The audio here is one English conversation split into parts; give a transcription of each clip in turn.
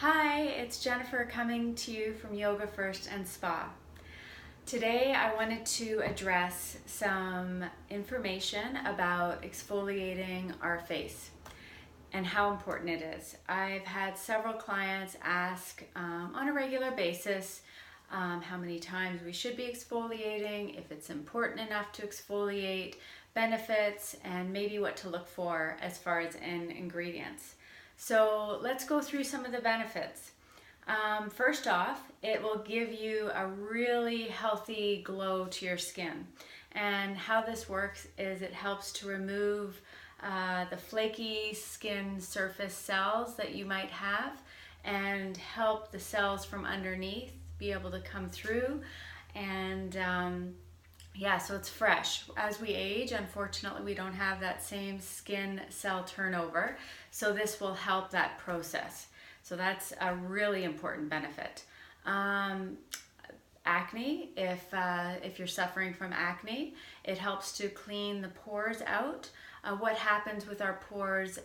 Hi, it's Jennifer coming to you from Yoga First and Spa. Today I wanted to address some information about exfoliating our face and how important it is. I've had several clients ask on a regular basis how many times we should be exfoliating, if it's important enough to exfoliate, benefits, and maybe what to look for as far as in ingredients. So let's go through some of the benefits. First off, it will give you a really healthy glow to your skin. And how this works is it helps to remove the flaky skin surface cells that you might have and help the cells from underneath be able to come through. And yeah, so it's fresh. As we age, unfortunately, we don't have that same skin cell turnover. So this will help that process. So that's a really important benefit. Acne, if you're suffering from acne, it helps to clean the pores out. What happens with our pores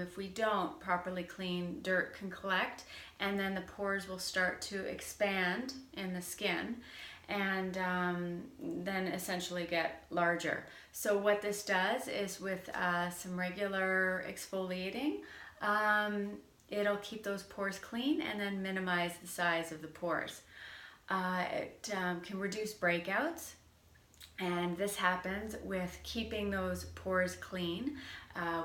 if we don't properly clean? Dirt can collect, and then the pores will start to expand in the skin and then essentially get larger. So what this does is with some regular exfoliating, it'll keep those pores clean and then minimize the size of the pores. It can reduce breakouts, and this happens with keeping those pores clean.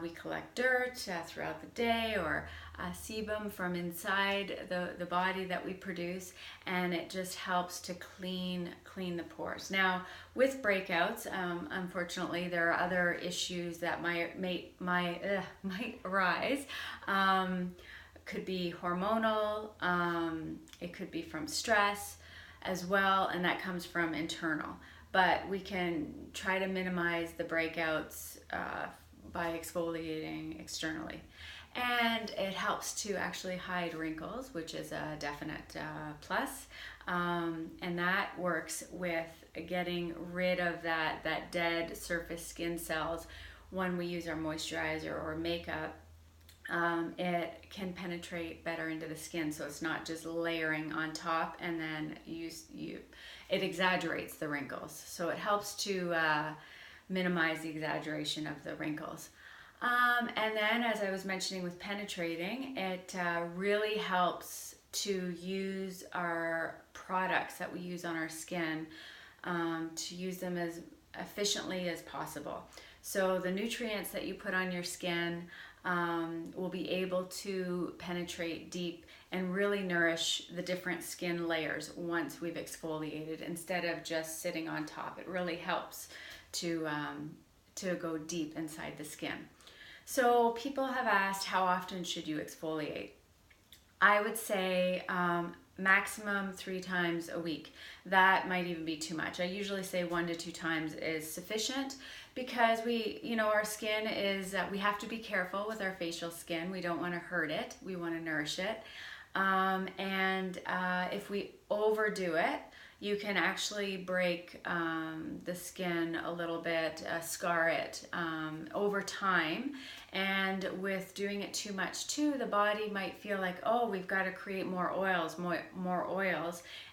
We collect dirt throughout the day or sebum from inside the body that we produce, and it just helps to clean the pores. Now, with breakouts, unfortunately, there are other issues that might arise. Could be hormonal, it could be from stress as well, and that comes from internal. But we can try to minimize the breakouts by exfoliating externally. And it helps to actually hide wrinkles, which is a definite plus. And that works with getting rid of that dead surface skin cells when we use our moisturizer or makeup. It can penetrate better into the skin, so it's not just layering on top, and then it exaggerates the wrinkles. So it helps to minimize the exaggeration of the wrinkles. And then, as I was mentioning with penetrating, it really helps to use our products that we use on our skin to use them as efficiently as possible. So the nutrients that you put on your skin will be able to penetrate deep and really nourish the different skin layers once we've exfoliated, instead of just sitting on top. It really helps to go deep inside the skin. So people have asked, how often should you exfoliate? I would say maximum 3 times a week. That might even be too much. I usually say 1 to 2 times is sufficient, because our skin is, we have to be careful with our facial skin. We don't want to hurt it. We want to nourish it. And if we overdo it, you can actually break the skin a little bit, scar it over time. And with doing it too much too, the body might feel like, oh, we've got to create more oils,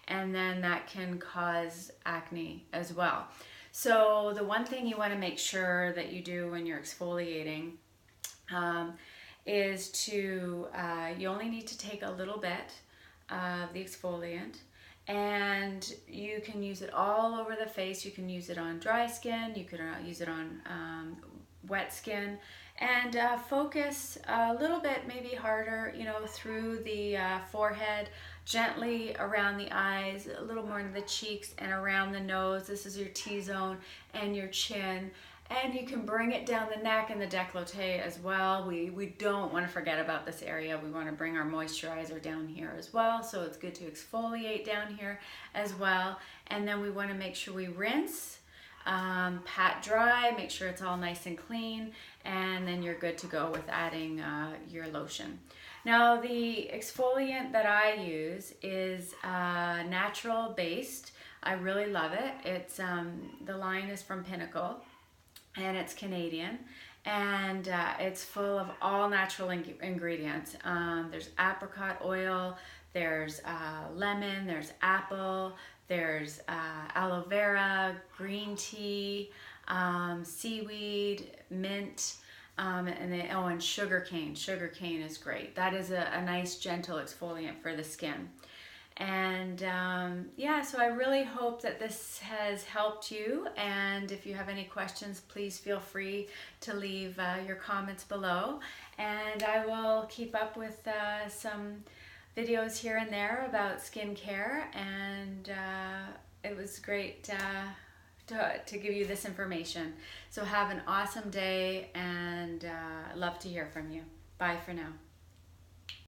and then that can cause acne as well. So the one thing you want to make sure that you do when you're exfoliating is to, you only need to take a little bit of the exfoliant, and you can use it all over the face. You can use it on dry skin, you can use it on wet skin, and focus a little bit, maybe harder, through the forehead, gently around the eyes, a little more into the cheeks and around the nose. This is your T-zone and your chin. And you can bring it down the neck and the décolleté as well. We don't want to forget about this area. We want to bring our moisturizer down here as well. So it's good to exfoliate down here as well. And then we want to make sure we rinse, pat dry, make sure it's all nice and clean, and then you're good to go with adding your lotion. Now, the exfoliant that I use is natural based. I really love it. It's the line is from Pinnacle, and it's Canadian, and it's full of all natural ingredients. There's apricot oil, there's lemon, there's apple, there's aloe vera, green tea, seaweed, mint, and sugar cane. Sugar cane is great. That is a nice gentle exfoliant for the skin. And yeah, so I really hope that this has helped you. And if you have any questions, please feel free to leave your comments below. And I will keep up with some videos here and there about skincare. And it was great to give you this information. So have an awesome day, and love to hear from you. Bye for now.